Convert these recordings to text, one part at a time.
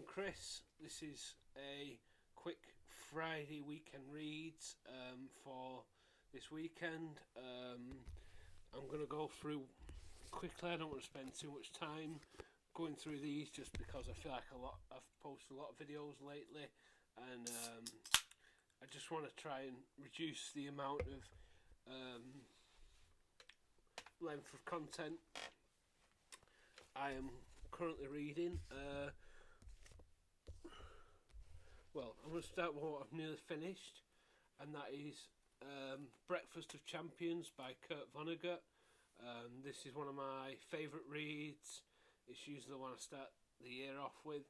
I'm Chris. This is a quick Friday weekend reads for this weekend. I'm going to go through quickly. I don't want to spend too much time going through these just because I feel like I've posted a lot of videos lately, and I just want to try and reduce the amount of length of content I am currently reading. Well, I'm going to start with what I've nearly finished, and that is Breakfast of Champions by Kurt Vonnegut. This is one of my favourite reads. It's usually the one I start the year off with,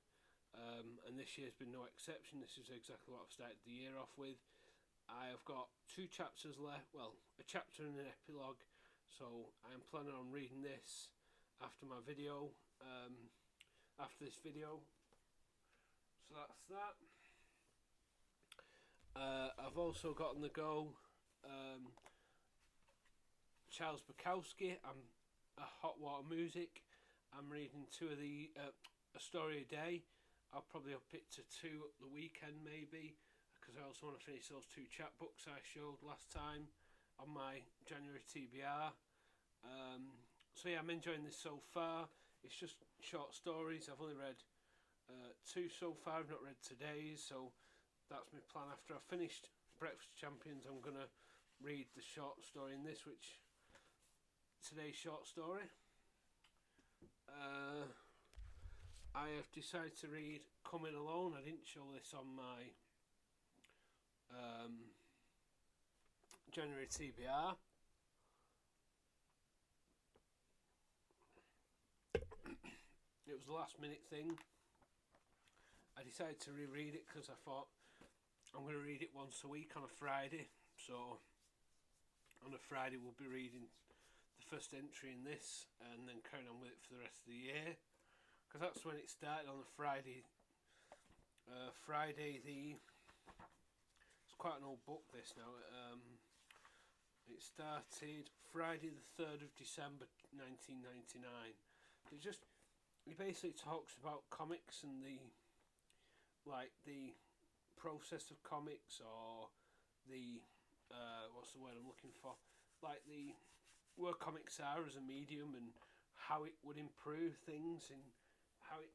and this year's been no exception. This is exactly what I've started the year off with. I have got 2 chapters left, well, a chapter and an epilogue, so I am planning on reading this after my video, after this video. So that's that. I've also got on the go Charles Bukowski. I'm a Hot Water Music. I'm reading 2 of the A Story a Day. I'll probably up it to 2 at the weekend maybe, because I also want to finish those 2 chapbooks I showed last time on my January TBR. So yeah, I'm enjoying this so far. It's just short stories. I've only read 2 so far. I've not read today's, so that's my plan. After I've finished Breakfast Champions, I'm going to read the short story in this, which today's short story. I have decided to read Coming Alone. I didn't show this on my January TBR. It was a last minute thing. I decided to reread it because I thought I'm going to read it once a week on a Friday. So on a Friday we'll be reading the first entry in this and then carrying on with it for the rest of the year, because that's when it started, on a Friday. It's quite an old book this now. It started Friday the 3rd of December 1999. It basically talks about comics and the process of comics, or the what's the word I'm looking for, like the where comics are as a medium and how it would improve things, and how it,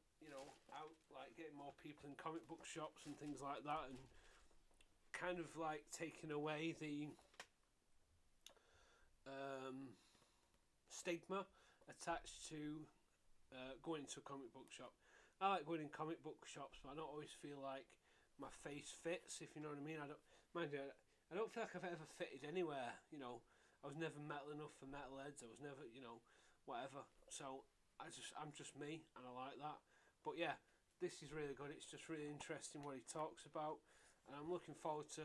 how like getting more people in comic book shops and things like that, and kind of like taking away the stigma attached to going to a comic book shop. I like going in comic book shops, but I don't always feel like my face fits, if you know what I mean. I don't feel like I've ever fitted anywhere. I was never metal enough for metalheads. I was never, whatever. So I'm just me, and I like that. But yeah, this is really good. It's just really interesting what he talks about, and I'm looking forward to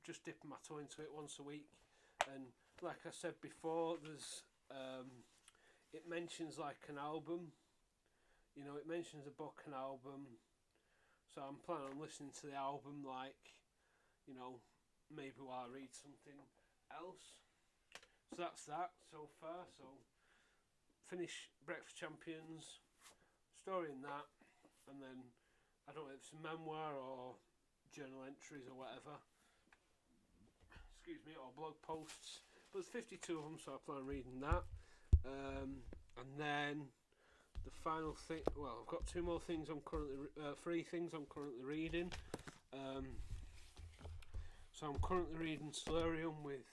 just dipping my toe into it once a week. And like I said before, there's it mentions like an album. It mentions a book and album. So I'm planning on listening to the album, maybe while I read something else. So that's that so far. So finish Breakfast Champions, story in that, and then I don't know if it's a memoir or journal entries or whatever. Excuse me, or blog posts. But there's 52 of them, so I plan on reading that. And then the final thing. Well, I've got 2 more things I'm currently 3 things I'm currently reading. So I'm currently reading Solarium with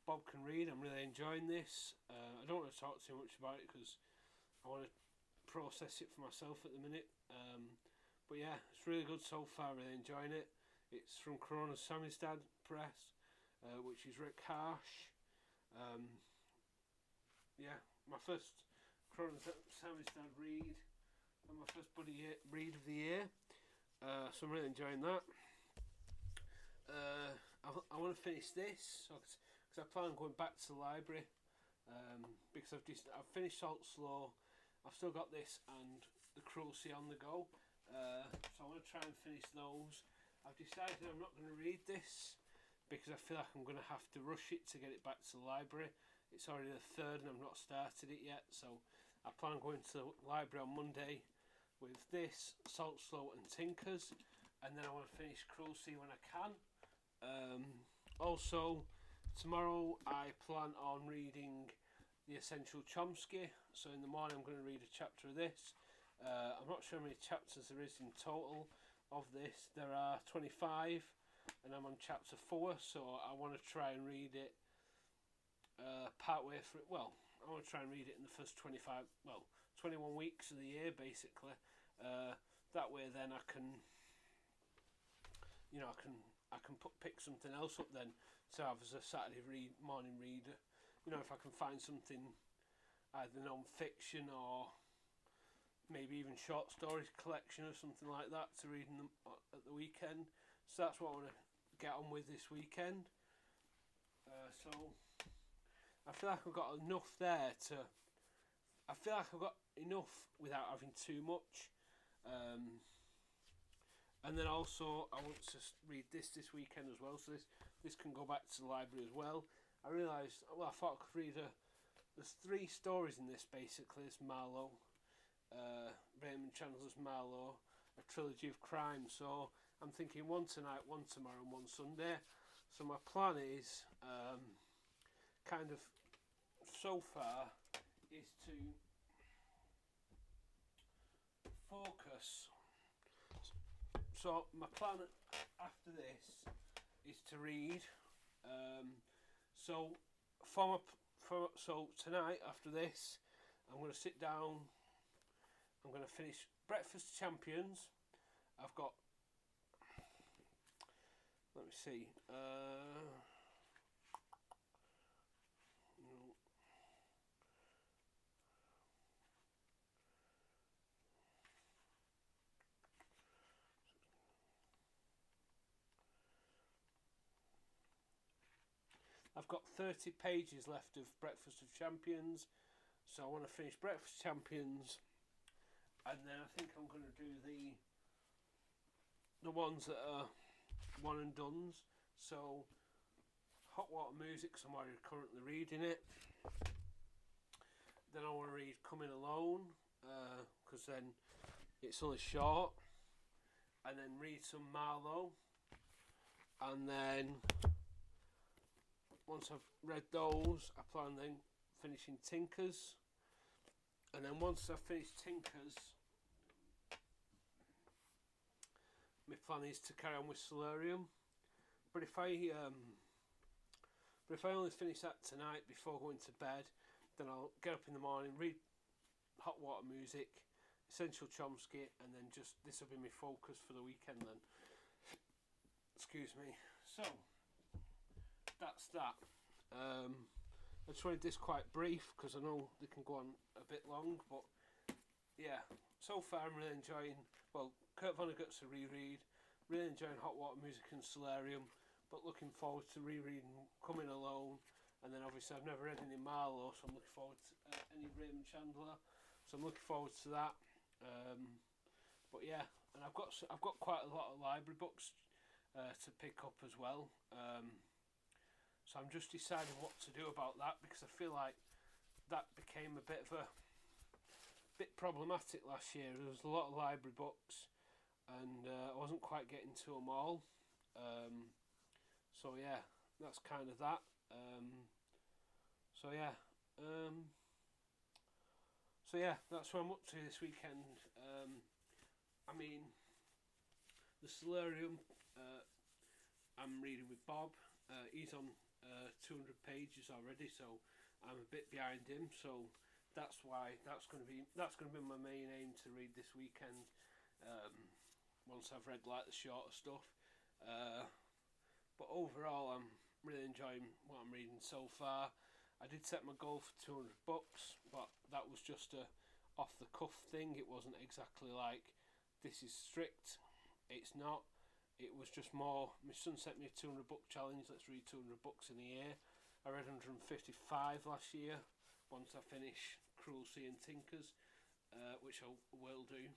Bob Can Read. I'm really enjoying this. I don't want to talk too much about it because I want to process it for myself at the minute. But yeah, it's really good so far. Really enjoying it. It's from Corona Samizdat Press, which is Rick Harsh. Yeah, my first Corona Samizdat read, and my first buddy read of the year. So I'm really enjoying that. I want to finish this because I plan on going back to the library, because I've finished Salt Slow. I've still got this and The Cruel Sea on the go, so I want to try and finish those. I've decided I'm not going to read this because I feel like I'm going to have to rush it to get it back to the library. It's already the 3rd and I've not started it yet, so I plan on going to the library on Monday with this, Salt, Slow and Tinkers, and then I want to finish Cruel Sea when I can. Also, tomorrow I plan on reading The Essential Chomsky, so in the morning I'm going to read a chapter of this. I'm not sure how many chapters there is in total of this. There are 25 and I'm on chapter 4, so I want to try and read it part way through. Well, I want to try and read it in the first 21 weeks of the year, basically. That way, then I can, I can pick something else up then to have as a Saturday morning reader. If I can find something, either non-fiction or maybe even short stories collection or something like that to read at the weekend. So that's what I want to get on with this weekend. So I feel like I've got enough there to. I feel like I've got enough without having too much. And then also I want to read this weekend as well. So this can go back to the library as well. I realised. I thought I could read there's 3 stories in this basically. It's Marlowe, Raymond Chandler's Marlowe, a trilogy of crime. So I'm thinking one tonight, one tomorrow, and one Sunday. So my plan is kind of so far is to focus. So my plan after this is to read. So tonight after this, I'm going to sit down. I'm going to finish Breakfast Champions. I've got. Let me see. I've got 30 pages left of Breakfast of Champions, so I want to finish Breakfast Champions, and then I think I'm going to do the ones that are one and dones. So Hot Water Music, so I'm already currently reading it. Then I want to read Coming Alone, because then it's only short, and then read some Marlowe, and then once I've read those, I plan then finishing Tinkers, and then once I've finished Tinkers, my plan is to carry on with Solarium. But if I only finish that tonight before going to bed, then I'll get up in the morning, read Hot Water Music, Essential Chomsky, and then this will be my focus for the weekend then. Excuse me. So that's that. I just wanted this quite brief because I know they can go on a bit long, but yeah, so far I'm really enjoying. Well, Kurt Vonnegut's a reread. Really enjoying Hot Water Music and Solarium, but looking forward to rereading Coming Alone. And then obviously I've never read any Marlowe, so I'm looking forward to any Raymond Chandler. So I'm looking forward to that. But yeah, and I've got quite a lot of library books to pick up as well. So I'm just deciding what to do about that, because I feel like that became a bit problematic last year. There was a lot of library books, and I wasn't quite getting to them all. So yeah, that's kind of that. So yeah, that's what I'm up to this weekend. I mean, the Solarium, I'm reading with Bob. He's on 200 pages already, so I'm a bit behind him. So that's why that's going to be my main aim to read this weekend. Once I've read like the shorter stuff, but overall I'm really enjoying what I'm reading so far. I did set my goal for 200 books, but that was just a off the cuff thing. It wasn't exactly like this is strict. It's not. It was just more, my son set me a 200 book challenge, let's read 200 books in a year. I read 155 last year, once I finish Cruel Sea and Tinkers, which I will do.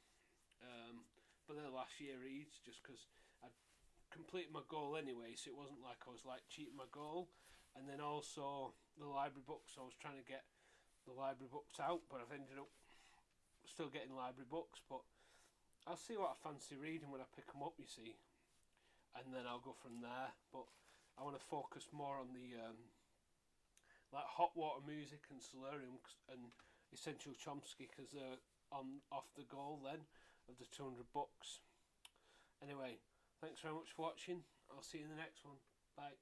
But they're last year reads, just because I'd completed my goal anyway, so it wasn't like I was like cheating my goal. And then also the library books, I was trying to get the library books out, but I've ended up still getting library books, but I'll see what I fancy reading when I pick them up, you see, and then I'll go from there. But I want to focus more on the like Hot Water Music and Solarium and Essential Chomsky because they're on off the goal then of the 200 books. Anyway, thanks very much for watching. I'll see you in the next one. Bye.